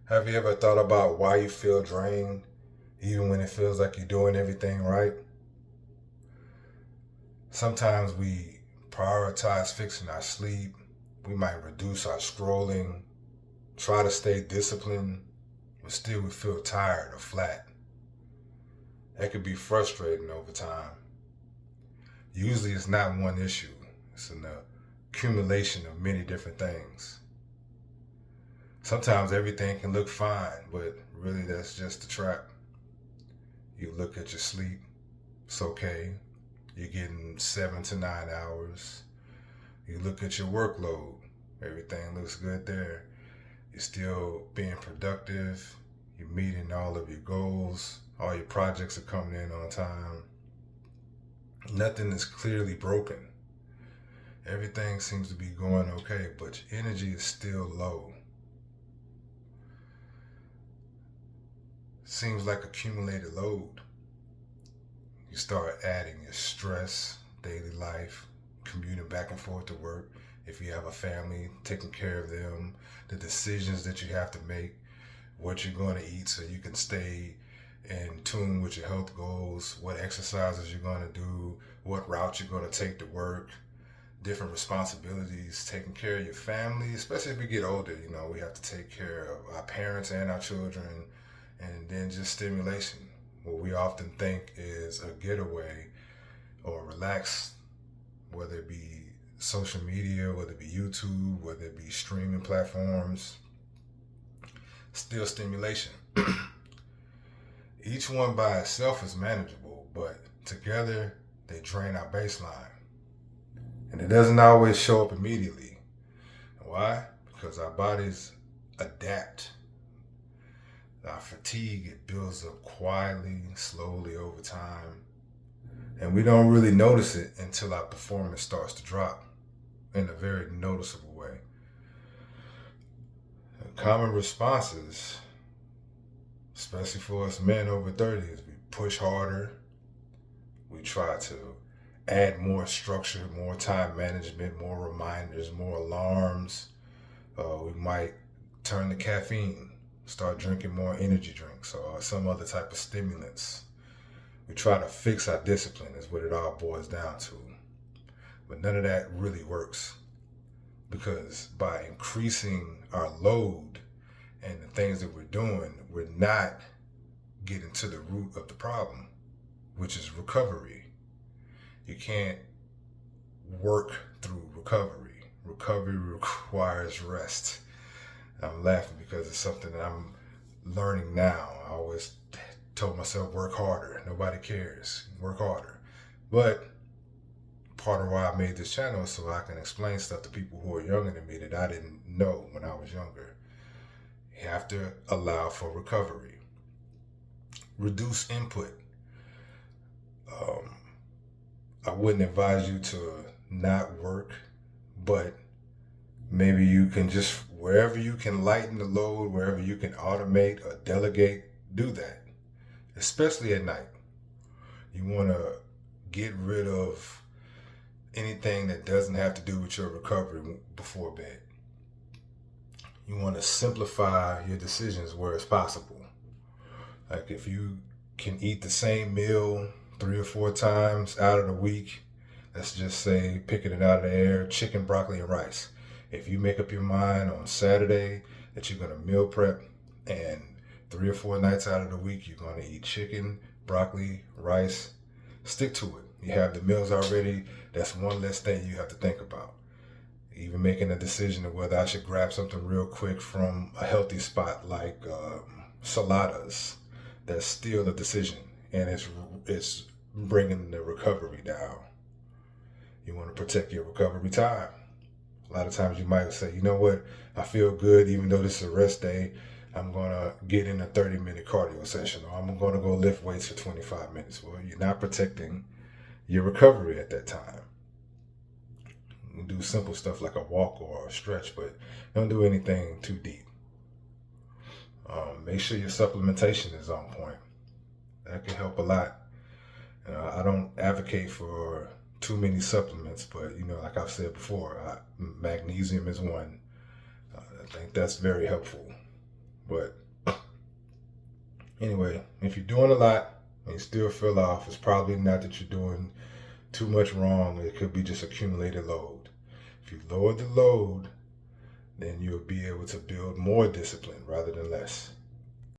Have you ever thought about why you feel drained, even when it feels like you're doing everything right? Sometimes we prioritize fixing our sleep. We might reduce our scrolling, try to stay disciplined, but still we feel tired or flat. That could be frustrating over time. Usually it's not one issue, it's an accumulation of many different things. Sometimes everything can look fine, but really that's just a trap. You look at your sleep, it's okay. You're getting 7 to 9 hours. You look at your workload, everything looks good there. You're still being productive. You're meeting all of your goals. All your projects are coming in on time. Nothing is clearly broken. Everything seems to be going okay, but your energy is still low. Seems like accumulated load. You start adding your stress, daily life, commuting back and forth to work. If you have a family, taking care of them, the decisions that you have to make, what you're going to eat so you can stay in tune with your health goals, what exercises you're going to do, what route you're going to take to work, different responsibilities, taking care of your family, especially if we get older. We have to take care of our parents and our children, and then just stimulation. What we often think is a getaway or relax, whether it be social media, whether it be YouTube, whether it be streaming platforms, still stimulation. Each one by itself is manageable, but together they drain our baseline. And it doesn't always show up immediately. Why? Because our bodies adapt. Our fatigue, it builds up quietly, slowly over time. And we don't really notice it until our performance starts to drop in a very noticeable way. Common responses, especially for us men over 30, is we push harder. We try to add more structure, more time management, more reminders, more alarms. We might turn to caffeine, start drinking more energy drinks or some other type of stimulants. We try to fix our discipline is what it all boils down to. But none of that really works, because by increasing our load and the things that we're doing, we're not getting to the root of the problem, which is recovery. You can't work through recovery. Recovery requires rest. I'm laughing because it's something that I'm learning now. I always told myself, work harder. Nobody cares. Work harder. But part of why I made this channel is so I can explain stuff to people who are younger than me that I didn't know when I was younger. You have to allow for recovery. Reduce input. I wouldn't advise you to not work, but maybe you can just, wherever you can lighten the load, wherever you can automate or delegate, do that. Especially at night. You want to get rid of anything that doesn't have to do with your recovery before bed. You want to simplify your decisions where it's possible. Like if you can eat the same meal 3 or 4 times out of the week, let's just say, picking it out of the air, chicken, broccoli, and rice. If you make up your mind on Saturday that you're going to meal prep, and 3 or 4 nights out of the week you're going to eat chicken, broccoli, rice, stick to it. You have the meals already. That's one less thing you have to think about. Even making a decision of whether I should grab something real quick from a healthy spot like saladas. That's still a decision, and it's bringing the recovery down. You want to protect your recovery time. A lot of times you might say, you know what, I feel good even though this is a rest day. I'm going to get in a 30-minute cardio session, or I'm going to go lift weights for 25 minutes. Well, you're not protecting your recovery at that time. You do simple stuff like a walk or a stretch, but don't do anything too deep. Make sure your supplementation is on point. That can help a lot. I don't advocate for too many supplements, but like I've said before, magnesium is one. I think that's very helpful. But anyway, if you're doing a lot and you still feel off, it's probably not that you're doing too much wrong. It could be just accumulated load. If you lower the load, then you'll be able to build more discipline rather than less.